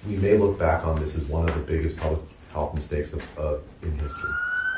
we may look back on this as one of the biggest public health mistakes in history.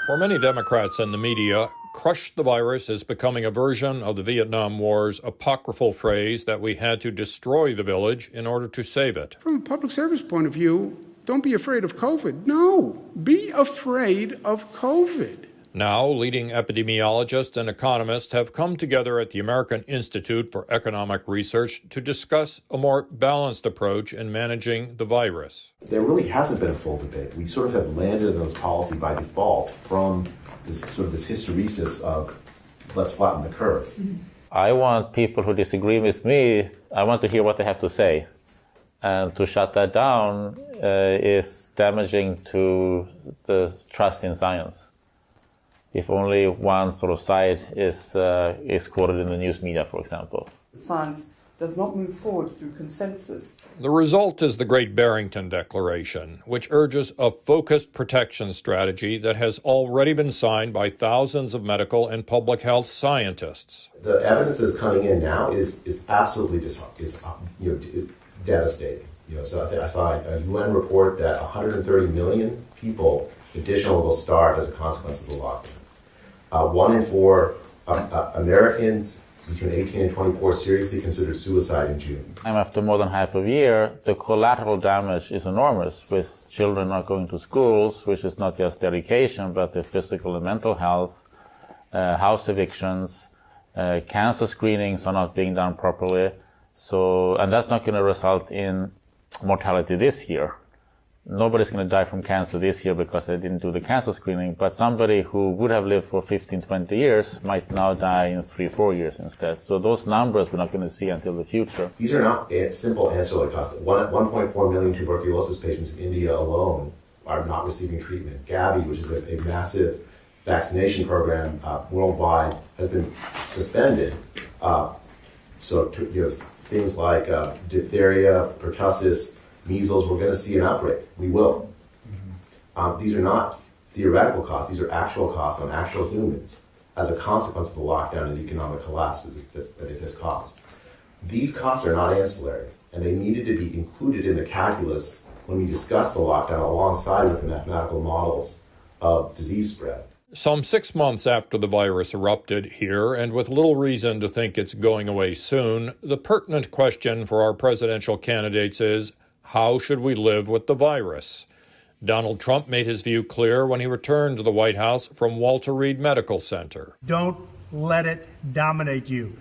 For many Democrats and the media, crush the virus is becoming a version of the Vietnam War's apocryphal phrase that we had to destroy the village in order to save it. From a public service point of view, don't be afraid of COVID. No, be afraid of COVID. Now, leading epidemiologists and economists have come together at the American Institute for Economic Research to discuss a more balanced approach in managing the virus. There really hasn't been a full debate. We sort of have landed on this policy by default from this hysteresis of let's flatten the curve. I want people who disagree with me, I want to hear what they have to say. And to shut that down is damaging to the trust in science. If only one sort of side is quoted in the news media, for example. Science does not move forward through consensus. The result is the Great Barrington Declaration, which urges a focused protection strategy that has already been signed by thousands of medical and public health scientists. The evidence that's coming in now is absolutely devastating. So I saw a UN report that 130 million people additional will starve as a consequence of the lockdown. 1 in 4 Americans between 18 and 24 seriously considered suicide in June. After more than half a year, the collateral damage is enormous, with children not going to schools, which is not just their education, but their physical and mental health, house evictions, cancer screenings are not being done properly. And that's not going to result in mortality this year. Nobody's going to die from cancer this year because they didn't do the cancer screening, but somebody who would have lived for 15, 20 years might now die in 3-4 years instead. So those numbers we're not going to see until the future. These are not simple ancillary costs. 1.4 million tuberculosis patients in India alone are not receiving treatment. Gavi, which is a massive vaccination program worldwide, has been suspended. Things like diphtheria, pertussis, measles, we're going to see an outbreak. We will. These are not theoretical costs. These are actual costs on actual humans as a consequence of the lockdown and the economic collapse that it has caused. These costs are not ancillary, and they needed to be included in the calculus when we discussed the lockdown alongside with the mathematical models of disease spread. Some 6 months after the virus erupted here, and with little reason to think it's going away soon, the pertinent question for our presidential candidates is, how should we live with the virus? Donald Trump made his view clear when he returned to the White House from Walter Reed Medical Center. Don't let it dominate you.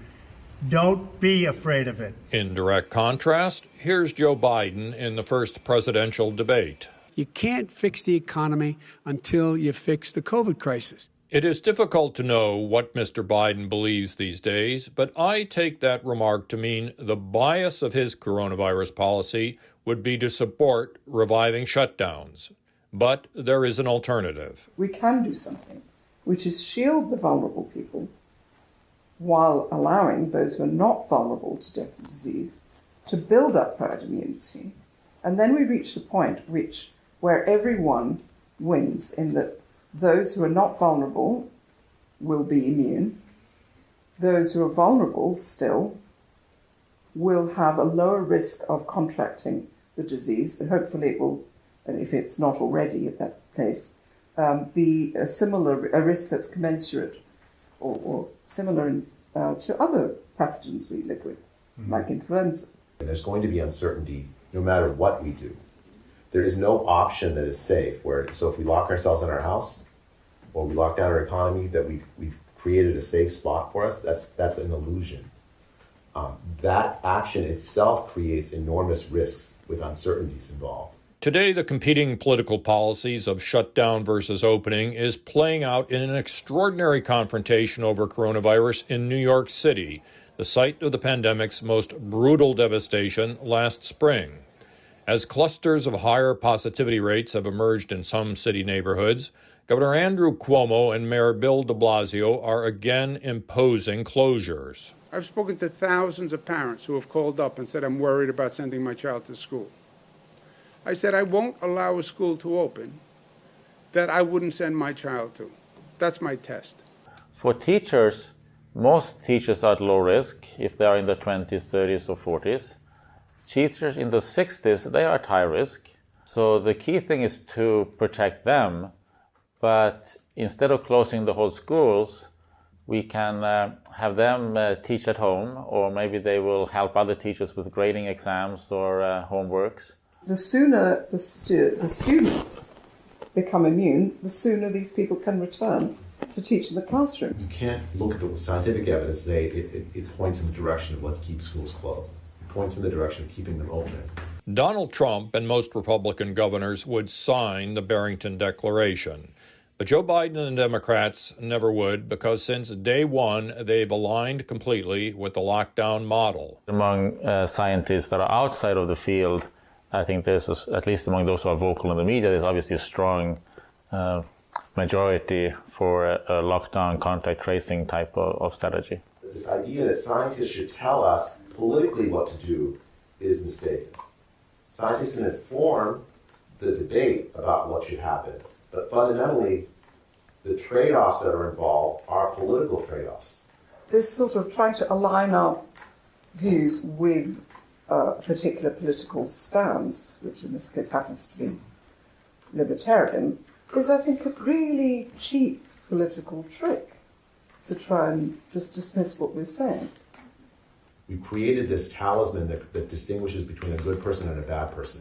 Don't be afraid of it. In direct contrast, here's Joe Biden in the first presidential debate. You can't fix the economy until you fix the COVID crisis. It is difficult to know what Mr. Biden believes these days, but I take that remark to mean the bias of his coronavirus policy would be to support reviving shutdowns. But there is an alternative. We can do something, which is shield the vulnerable people while allowing those who are not vulnerable to death and disease to build up herd immunity. And then we reach the point where everyone wins, in that those who are not vulnerable will be immune. Those who are vulnerable still will have a lower risk of contracting the disease, and hopefully it will, if it's not already at that place, be a risk that's commensurate or similar to other pathogens we live with, like influenza. There's going to be uncertainty no matter what we do. There is no option that is safe. So if we lock ourselves in our house or we lock down our economy, that we've created a safe spot for us, that's an illusion. That action itself creates enormous risks with uncertainties involved. Today, the competing political policies of shutdown versus opening is playing out in an extraordinary confrontation over coronavirus in New York City, the site of the pandemic's most brutal devastation last spring. As clusters of higher positivity rates have emerged in some city neighborhoods, Governor Andrew Cuomo and Mayor Bill de Blasio are again imposing closures. I've spoken to thousands of parents who have called up and said, I'm worried about sending my child to school. I said, I won't allow a school to open that I wouldn't send my child to. That's my test. For teachers, most teachers are at low risk if they are in their 20s, 30s, or 40s. teachers in the 60s, they are at high risk. So the key thing is to protect them, but instead of closing the whole schools, we can have them teach at home, or maybe they will help other teachers with grading exams or homeworks. The sooner the students become immune, the sooner these people can return to teach in the classroom. You can't look at the scientific evidence and say it points in the direction of let's keep schools closed. It points in the direction of keeping them open. Donald Trump and most Republican governors would sign the Barrington Declaration. But Joe Biden and the Democrats never would, because since day one, they've aligned completely with the lockdown model. Among scientists that are outside of the field, I think there's, at least among those who are vocal in the media, there's obviously a strong majority for a lockdown contact tracing type of strategy. This idea that scientists should tell us politically what to do is mistaken. Scientists can inform the debate about what should happen, but fundamentally, the trade-offs that are involved are political trade-offs. This sort of trying to align our views with a particular political stance, which in this case happens to be libertarian, is, I think, a really cheap political trick to try and just dismiss what we're saying. We created this talisman that distinguishes between a good person and a bad person,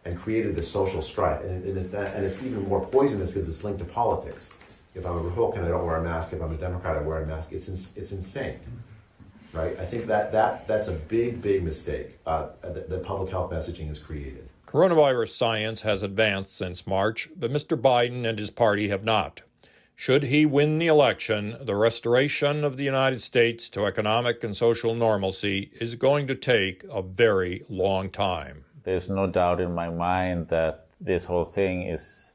and created this social strife. And it's even more poisonous because it's linked to politics. If I'm a Republican, I don't wear a mask. If I'm a Democrat, I wear a mask. It's insane, right? I think that's a big mistake that public health messaging has created. Coronavirus science has advanced since March, but Mr. Biden and his party have not. Should he win the election, the restoration of the United States to economic and social normalcy is going to take a very long time. There's no doubt in my mind that this whole thing is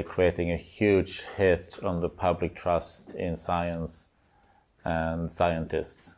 creating a huge hit on the public trust in science and scientists.